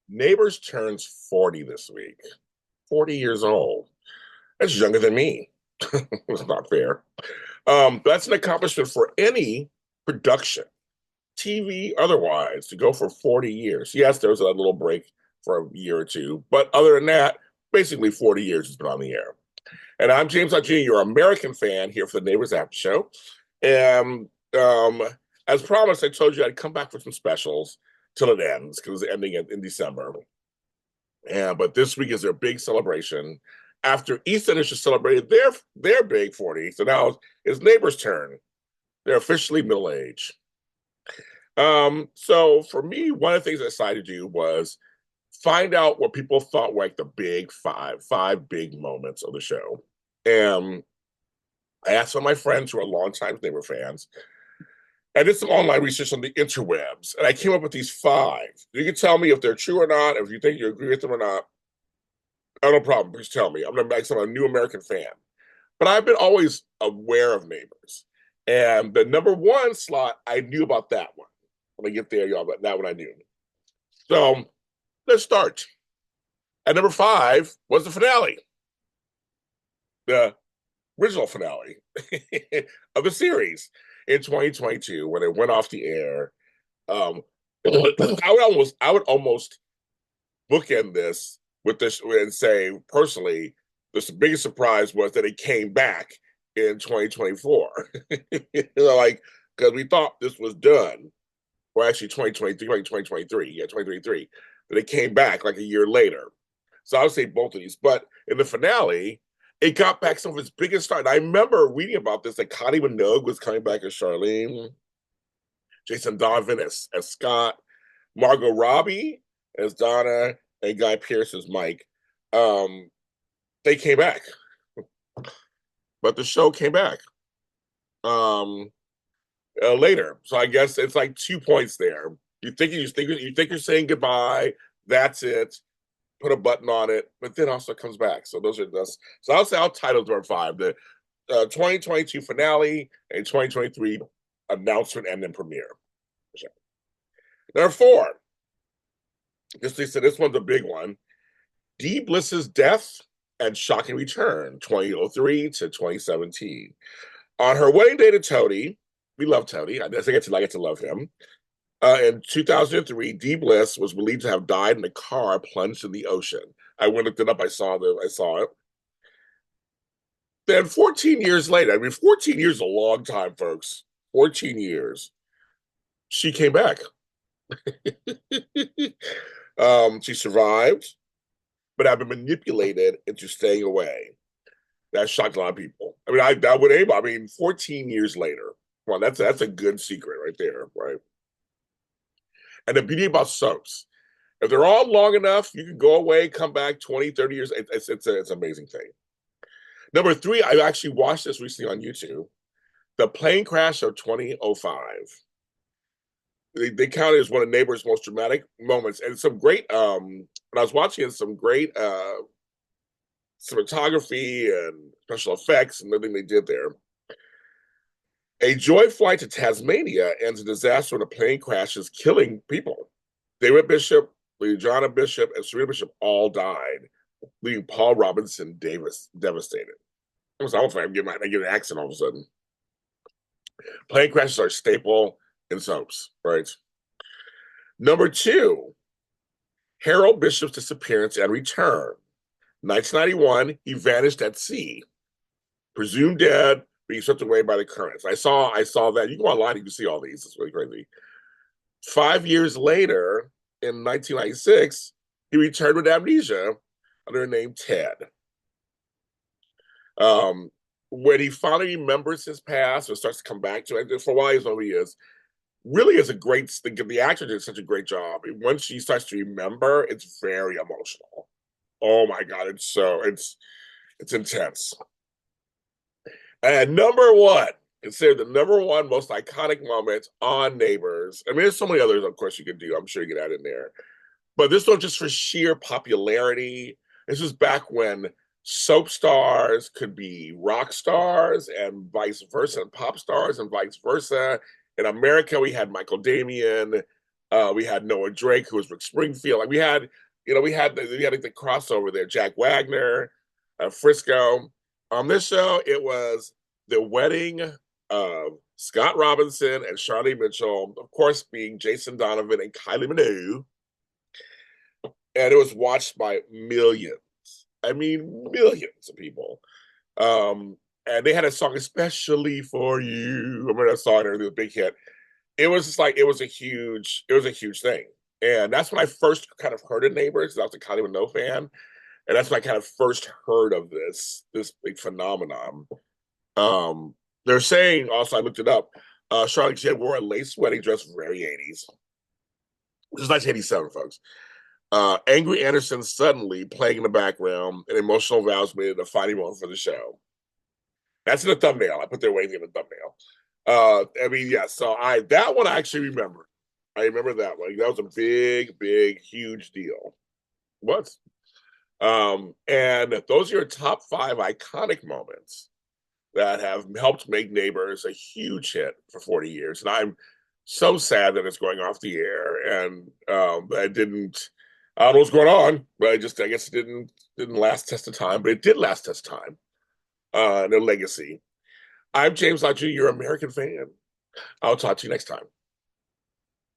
Neighbors turns 40 this week. 40 years old. That's younger than me. It's not fair. That's an accomplishment for any production, TV, otherwise, to go for 40 years. Yes, there was a little break for a year or two, but other than that, basically 40 years has been on the air. And I'm James Jr., your American fan here for the Neighbors After Show. And as promised, I told you I'd come back for some specials till it ends because it's ending in December. But this week is their big celebration. After EastEnders just celebrated their big 40, so now it's Neighbors' turn. They're officially middle age. So for me, one of the things I decided to do was find out what people thought were like the big five big moments of the show. And I asked some of my friends who are longtime Neighbor fans. I did some online research on the interwebs, and I came up with these five. You can tell me if they're true or not, if you think you agree with them or not. Oh, no problem. Please tell me. I'm gonna make some a new American fan. But I've been always aware of Neighbors. And the number one slot, I knew about that one. When I get there, y'all, but that one I knew. So let's start. At number five was the finale, the original finale of the series in 2022 when it went off the air. I would almost bookend this with this and say personally, the biggest surprise was that it came back in 2024. Like because we thought this was done, or actually 2023, like 2023, yeah, 2023, but it came back like a year later. So I would say both of these, but in the finale, it got back some of its biggest stars. I remember reading about this that Connie Minogue was coming back as Charlene, Jason Donovan as Scott, Margot Robbie as Donna, and Guy Pearce as Mike. Um, they came back, but the show came back later. So I guess it's like 2 points there. You think you're saying goodbye. That's it. Put a button on it, but then also comes back. So those are this. So I'll title number five: the 2022 finale and 2023 announcement and then premiere. Number four. This one's a big one. Dee Bliss's death and shocking return, 2003 to 2017. On her wedding day to Tony, we love Tony. I think I get to love him. In 2003, Dee Bliss was believed to have died in a car plunged in the ocean. I went and looked it up. I saw it. Then 14 years later, I mean, 14 years is a long time, folks. 14 years. She came back. She survived, but have been manipulated into staying away. That shocked a lot of people. I mean, that would aim. I mean, 14 years later. Well, that's a good secret right there, right? And the beauty about soaps, if they're all long enough, you can go away, come back 20, 30 years. It's an amazing thing. Number three, I actually watched this recently on YouTube. The plane crash of 2005. They count it as one of Neighbors' most dramatic moments, and some great. When I was watching it, some great cinematography and special effects and everything they did there. A joy flight to Tasmania ends in disaster when a plane crashes, killing people. David Bishop, Legiana Bishop, and Serena Bishop all died, leaving Paul Robinson Davis devastated. I was almost like I get an accent all of a sudden. Plane crashes are a staple in soaps, right? Number two, Harold Bishop's disappearance and return. 1991, he vanished at sea, presumed dead, being swept away by the currents. I saw that. You can go online, you can see all these. It's really crazy. 5 years later, in 1996, he returned with amnesia under the name Ted. When he finally remembers his past or starts to come back to it, for a while, he's know who he is. Really is a great thing. The actor did such a great job. Once she starts to remember, it's very emotional. Oh my God, it's intense. And number one, considered the number one most iconic moment on Neighbors. I mean, there's so many others, of course, you could do. I'm sure you can add in there. But this one, just for sheer popularity. This was back when soap stars could be rock stars and vice versa, and pop stars and vice versa. In America, we had Michael Damian, We had Noah Drake, who was Rick Springfield. Like we had the crossover there. Jack Wagner, Frisco. On this show, it was the wedding of Scott Robinson and Charlie Mitchell, of course, being Jason Donovan and Kylie Minogue, and it was watched by millions. I mean, millions of people. Um, and they had a song especially for you. I remember that song, it was a big hit. It was just like it was a huge thing. And that's when I first kind of heard of Neighbors. I was a Kylie Minogue fan. And that's when I kind of first heard of this big phenomenon. Um, they're saying also, I looked it up, Charlotte Jane wore a lace wedding dress, very 80s. This is 1987, folks. Angry Anderson suddenly playing in the background, and emotional vows made it a defining moment for the show. That's in the thumbnail. I put their waving in the thumbnail. I mean, yeah. So that one I actually remember. I remember that one. That was a big, big, huge deal. What? And those are your top five iconic moments that have helped make Neighbors a huge hit for 40 years. And I'm so sad that it's going off the air. And I don't know what's going on, but I guess it didn't last test of time, but it did last test of time. And a legacy. I'm James Lodge, your American fan. I'll talk to you next time.